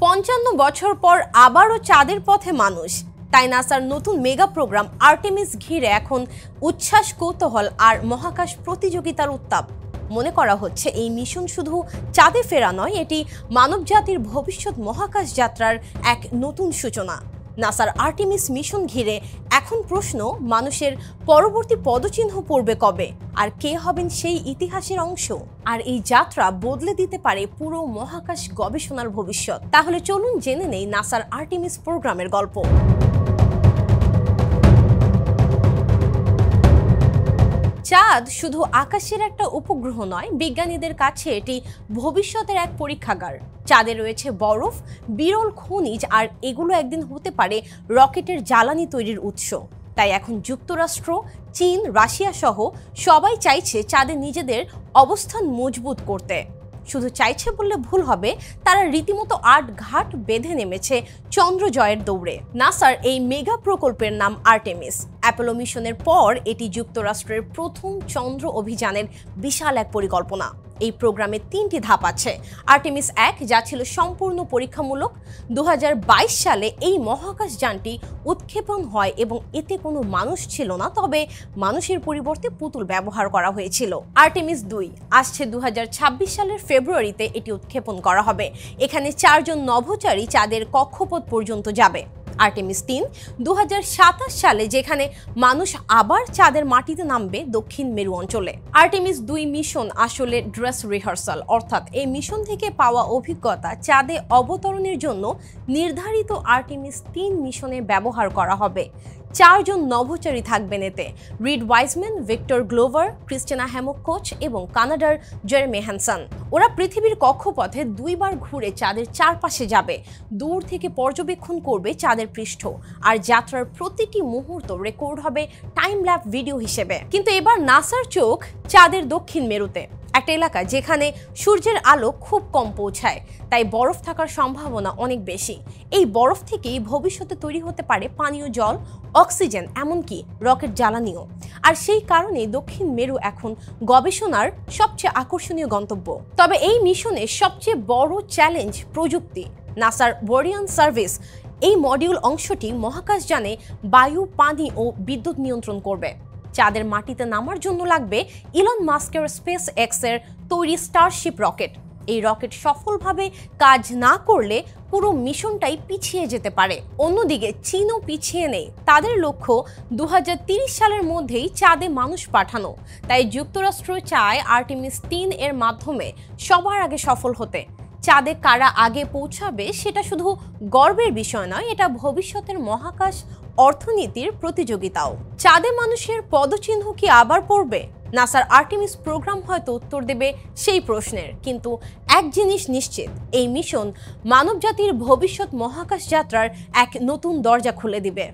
৫৫ বছর পর আবারও চাঁদের পথে মানুষ। তাই নাসার নতুন মেগা প্রোগ্রাম আর্টেমিস ঘিরে এখন উচ্ছ্বাস, কৌতূহল আর মহাকাশ প্রতিযোগিতার উত্তাপ। মনে করা হচ্ছে এই মিশন শুধু চাঁদে ফেরা নয়, এটি মানবজাতির ভবিষ্যৎ মহাকাশ যাত্রার এক নতুন সূচনা। নাসার আর্টেমিস মিশন ঘিরে এখন প্রশ্ন, মানুষের পরবর্তী পদচিহ্ন পড়বে কবে, আর কে হবেন সেই ইতিহাসের অংশ? আর এই যাত্রা বদলে দিতে পারে পুরো মহাকাশ গবেষণার ভবিষ্যৎ। তাহলে চলুন জেনে নেই নাসার আর্টেমিস প্রোগ্রামের গল্প। চাঁদ শুধু আকাশের একটা উপগ্রহ নয়, বিজ্ঞানীদের কাছে এটি ভবিষ্যতের এক পরীক্ষাগার। চাঁদে রয়েছে বরফ, বিরল খনিজ, আর এগুলো একদিন হতে পারে রকেটের জ্বালানি তৈরির উৎস। তাই এখন যুক্তরাষ্ট্র, চীন, রাশিয়া সহ সবাই চাইছে চাঁদে নিজেদের অবস্থান মজবুত করতে। শুধু চাইছে বললে ভুল হবে, তারা রীতিমতো ঘাট বেঁধে নেমেছে চন্দ্র জয়ের দৌড়ে। নাসার এই মেগা প্রকল্পের নাম আর্টেমিস। অ্যাপোলো মিশনের পর এটি যুক্তরাষ্ট্রের প্রথম চন্দ্র অভিযানের বিশাল এক পরিকল্পনা। এই প্রোগ্রামে 3টি ধাপ আছে। আর্টেমিস 1, যা ছিল সম্পূর্ণ পরীক্ষামূলক। 2022 সালে এই মহাকাশ যানটি উৎক্ষেপণ হয় এবং এতে কোনো মানুষ ছিল না, তবে মানুষের পরিবর্তে পুতুল ব্যবহার করা হয়েছিল। আর্টেমিস 2 আসছে 2026 সালের ফেব্রুয়ারিতে, এটি উৎক্ষেপণ করা হবে। এখানে 4 জন নভোচারী চাঁদের কক্ষপথ পর্যন্ত যাবে। আর্টেমিস 3 2027 সালে, যেখানে মানুষ আবার চাঁদের মাটিতে নামবে দক্ষিণ মেরু অঞ্চলে। আর্টেমিস 2 মিশন আসলে ড্রেস রিহার্সাল, অর্থাৎ এই মিশন থেকে পাওয়া অভিজ্ঞতা চাঁদে অবতরণের জন্য নির্ধারিত আর্টেমিস 3 মিশনে ব্যবহার করা হবে। 4 জন নভোচারী থাকবেন এতে: Reid Wiseman, Victor Glover, Christina Hammock Koch এবং কানাডার জেরেমি হ্যানসন। ওরা পৃথিবীর কক্ষপথে 2 বার ঘুরে চাঁদের চারপাশে যাবে, দূর থেকে পর্যবেক্ষণ করবে চাঁদের পৃষ্ঠ, আর যাত্রার প্রতিটি মুহূর্ত রেকর্ড হবে টাইম ল্যাপ ভিডিও হিসেবে। কিন্তু এবার নাসার চোখ চাঁদের দক্ষিণ মেরুতে, একটা এলাকা যেখানে সূর্যের আলো খুব কম পৌঁছায়, তাই বরফ থাকার সম্ভাবনা অনেক বেশি। এই বরফ থেকেই ভবিষ্যতে তৈরি হতে পারে পানীয় জল, অক্সিজেন, এমনকি রকেট জ্বালানিও। আর সেই কারণেই দক্ষিণ মেরু এখন গবেষণার সবচেয়ে আকর্ষণীয় গন্তব্য। তবে এই মিশনের সবচেয়ে বড় চ্যালেঞ্জ প্রযুক্তি। নাসার বোরিয়ান সার্ভিস এই মডিউল অংশটি মহাকাশযানে বায়ু, পানি ও বিদ্যুৎ নিয়ন্ত্রণ করবে। চাঁদের মাটিতে নামার জন্য লাগবে ইলন মাস্কের স্পেস এক্সের তৈরি স্টারশিপ রকেট। এই রকেট সফলভাবে কাজ না করলে পুরো মিশনটাই পিছিয়ে যেতে পারে। অন্যদিকে চীনও পিছিয়ে নেই, তাদের লক্ষ্য 2030 সালের মধ্যেই চাঁদে মানুষ পাঠানো। তাই যুক্তরাষ্ট্র চায় আর্টেমিস 3 এর মাধ্যমে সবার আগে সফল হতে। চাঁদে কারা আগে পৌঁছাবে সেটা শুধু গর্বের বিষয় নয়, এটা ভবিষ্যতের মহাকাশ অর্থনীতির প্রতিযোগিতাও। চাঁদে মানুষের পদচিহ্ন কি আবার পড়বে? নাসার আর্টেমিস প্রোগ্রাম হয়তো উত্তর দেবে সেই প্রশ্নের, কিন্তু এক জিনিস নিশ্চিত, এই মিশন মানবজাতির ভবিষ্যৎ মহাকাশ যাত্রার এক নতুন দরজা খুলে দিবে।